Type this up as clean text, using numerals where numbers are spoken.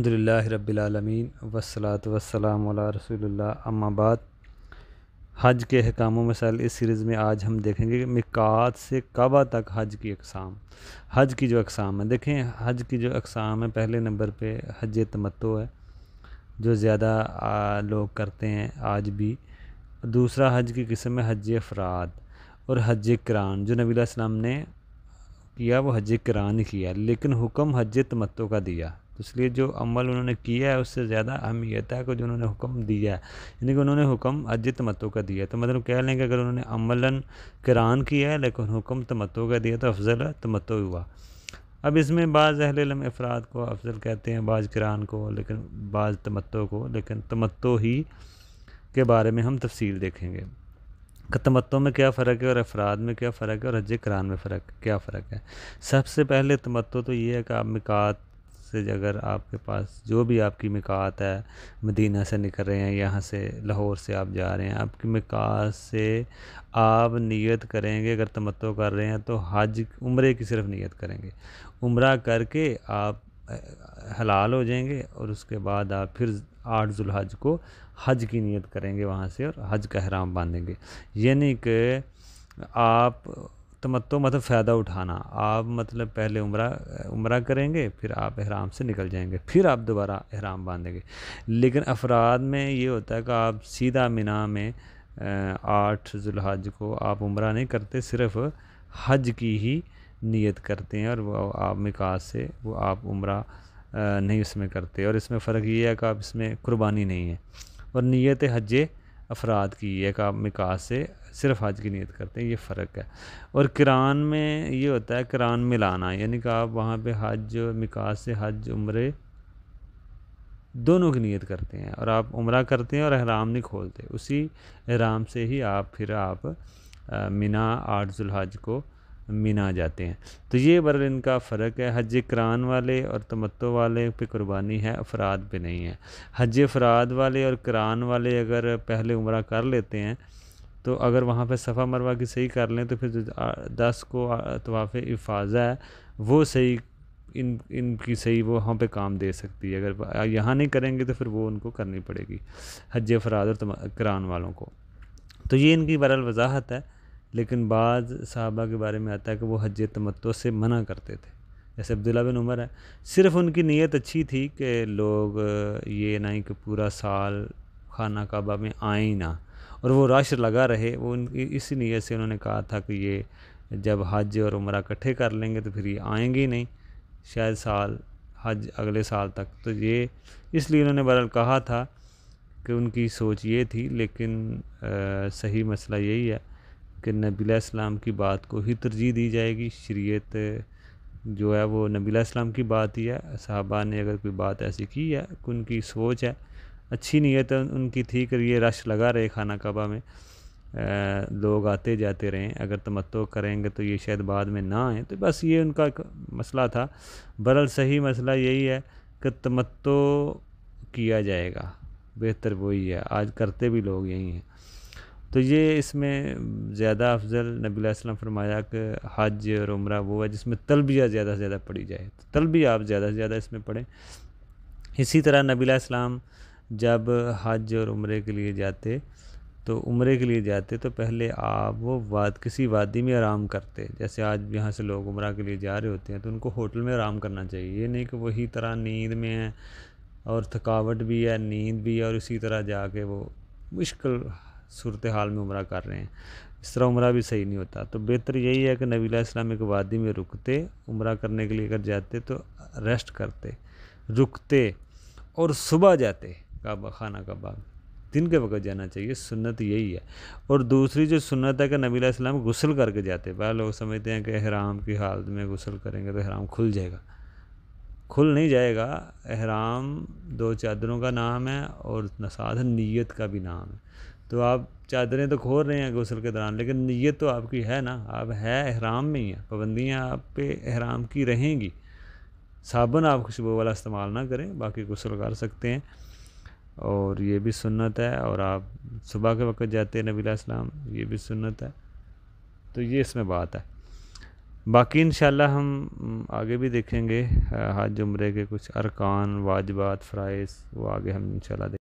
الحمدللہ رب العالمین والصلاة والسلام علی رسول اللہ اما بعد۔ حج کے احکام و مسائل اس سیریز میں آج ہم دیکھیں گے کہ میقات سے کعبہ تک حج کی اقسام، حج کی جو اقسام ہیں۔ دیکھیں حج کی جو اقسام ہیں، پہلے نمبر پہ حج تمتع ہے جو زیادہ لوگ کرتے ہیں آج بھی۔ دوسرا حج کی قسم ہے حج افراد اور حج قران۔ جو نبی علیہ السلام نے کیا وہ حج قران ہی کیا، لیکن حکم حج تمتع کا دیا، تو اس لیے جو عمل انہوں نے کیا ہے اس سے زیادہ اہمیت ہے کہ جو انہوں نے حکم دیا ہے، یعنی کہ انہوں نے حکم حج تمتع کا دیا ہے۔ تو مطلب کہہ لیں کہ اگر انہوں نے عملاً قران کیا ہے لیکن حکم تمتع کا دیا تو افضل تمتع ہوا۔ اب اس میں بعض اہل علم افراد کو افضل کہتے ہیں، بعض قران کو، لیکن بعض تمتع کو، لیکن تمتع ہی کے بارے میں ہم تفصیل دیکھیں گے کہ تمتع میں کیا فرق ہے اور افراد میں کیا فرق ہے اور حج قران میں کیا فرق ہے۔ سب سے پہلے تمتع تو یہ ہے کہ آپ میقات سے اگر آپ کے پاس جو بھی آپ کی میقات ہے، مدینہ سے نکل رہے ہیں، یہاں سے لاہور سے آپ جا رہے ہیں، آپ کی میقات سے آپ نیت کریں گے، اگر تمتع کر رہے ہیں تو حج عمرے کی صرف نیت کریں گے، عمرہ کر کے آپ حلال ہو جائیں گے اور اس کے بعد آپ پھر 8 ذو الحج کو حج کی نیت کریں گے وہاں سے اور حج کا احرام باندھیں گے۔ یعنی کہ آپ تمتع مطلب فائدہ اٹھانا، آپ مطلب پہلے عمرہ کریں گے، پھر آپ احرام سے نکل جائیں گے، پھر آپ دوبارہ احرام باندھیں گے۔ لیکن افراد میں یہ ہوتا ہے کہ آپ سیدھا منی میں 8 ذو الحج کو آپ عمرہ نہیں کرتے، صرف حج کی ہی نیت کرتے ہیں اور وہ آپ میقات سے وہ آپ عمرہ نہیں اس میں کرتے۔ اور اس میں فرق یہ ہے کہ آپ اس میں قربانی نہیں ہے، اور نیت حج افراد کی ہے کہ آپ میقات سے صرف حج کی نیت کرتے ہیں، یہ فرق ہے۔ اور قران میں یہ ہوتا ہے قران ملانا، یعنی کہ آپ وہاں پہ حج میقات سے حج عمرے دونوں کی نیت کرتے ہیں اور آپ عمرہ کرتے ہیں اور احرام نہیں کھولتے، اسی احرام سے ہی پھر آپ منی 8 ذو الحج کو منی جاتے ہیں۔ تو یہ بر ان کا فرق ہے۔ حج قران والے اور تمتع والے پہ قربانی ہے، افراد پہ نہیں ہے۔ حج افراد والے اور قران والے اگر پہلے عمرہ کر لیتے ہیں تو اگر وہاں پہ صفا مروہ کی صحیح کر لیں تو پھر 10 کو طواف افاضہ ہے وہ صحیح، ان کی صحیح وہ وہاں پہ کام دے سکتی ہے، اگر یہاں نہیں کریں گے تو پھر وہ ان کو کرنی پڑے گی حج افراد اور قران والوں کو۔ تو یہ ان کی بہرحال وضاحت ہے، لیکن بعض صحابہ کے بارے میں آتا ہے کہ وہ حج تمتع سے منع کرتے تھے، جیسے عبداللہ بن عمر ہے، صرف ان کی نیت اچھی تھی کہ لوگ یہ نہیں کہ پورا سال خانہ کعبہ میں آئیں نہ، اور وہ رش لگا رہے، وہ ان کی اسی نیت سے انہوں نے کہا تھا کہ یہ جب حج اور عمرہ اکٹھے کر لیں گے تو پھر یہ آئیں گے ہی نہیں شاید سال حج اگلے سال تک، تو یہ اس لیے انہوں نے بہرحال کہا تھا کہ ان کی سوچ یہ تھی، لیکن صحیح مسئلہ یہی ہے کہ نبی علیہ السلام کی بات کو ہی ترجیح دی جائے گی، شریعت جو ہے وہ نبی علیہ السلام کی بات ہی ہے۔ صحابہ نے اگر کوئی بات ایسی کی ہے کہ ان کی سوچ ہے، اچھی نیت ان کی تھی کہ یہ رش لگا رہے خانہ کعبہ میں، لوگ آتے جاتے رہیں، اگر تمتع کریں گے تو یہ شاید بعد میں نہ آئیں، تو بس یہ ان کا ایک مسئلہ تھا۔ بہرحال صحیح مسئلہ یہی ہے کہ تمتع کیا جائے گا، بہتر وہی ہے، آج کرتے بھی لوگ یہی ہیں۔ تو یہ اس میں زیادہ افضل نبی علیہ السلام فرمایا کہ حج اور عمرہ وہ ہے جس میں تلبیہ زیادہ سے زیادہ پڑھی جائے، تو تلبیہ آپ زیادہ سے زیادہ اس میں پڑھیں۔ اسی طرح نبی علیہ السلام جب حج اور عمرے کے لیے جاتے تو پہلے آپ وہ کسی وادی میں آرام کرتے، جیسے آج یہاں سے لوگ عمرہ کے لیے جا رہے ہوتے ہیں تو ان کو ہوٹل میں آرام کرنا چاہیے، یہ نہیں کہ وہی طرح نیند میں ہے اور تھکاوٹ بھی ہے، نیند بھی ہے، اور اسی طرح جا کے وہ مشکل صورتحال میں عمرہ کر رہے ہیں، اس طرح عمرہ بھی صحیح نہیں ہوتا۔ تو بہتر یہی ہے کہ نبی علیہ السلام ایک وادی میں رکتے، عمرہ کرنے کے لیے اگر جاتے تو ریسٹ کرتے، رکتے اور صبح جاتے خانہ کعبہ، دن کے وقت جانا چاہیے، سنت یہی ہے۔ اور دوسری جو سنت ہے کہ نبی علیہ السلام غسل کر کے جاتے، بعض لوگ سمجھتے ہیں کہ احرام کی حالت میں غسل کریں گے تو احرام کھل جائے گا، کھل نہیں جائے گا۔ احرام 2 چادروں کا نام ہے اور ساتھ نیت کا بھی نام ہے، تو آپ چادریں تو کھول رہے ہیں غسل کے دوران، لیکن نیت تو آپ کی ہے نا، آپ ہے احرام میں ہی ہے، پابندیاں آپ پہ احرام کی رہیں گی۔ صابن آپ خوشبو والا استعمال نہ کریں، باقی غسل کر سکتے ہیں، اور یہ بھی سنت ہے۔ اور آپ صبح کے وقت جاتے ہیں نبی علیہ السلام، یہ بھی سنت ہے، تو یہ اس میں بات ہے۔ باقی انشاءاللہ ہم آگے بھی دیکھیں گے حج عمرے کے کچھ ارکان، واجبات، فرائض، وہ آگے ہم انشاءاللہ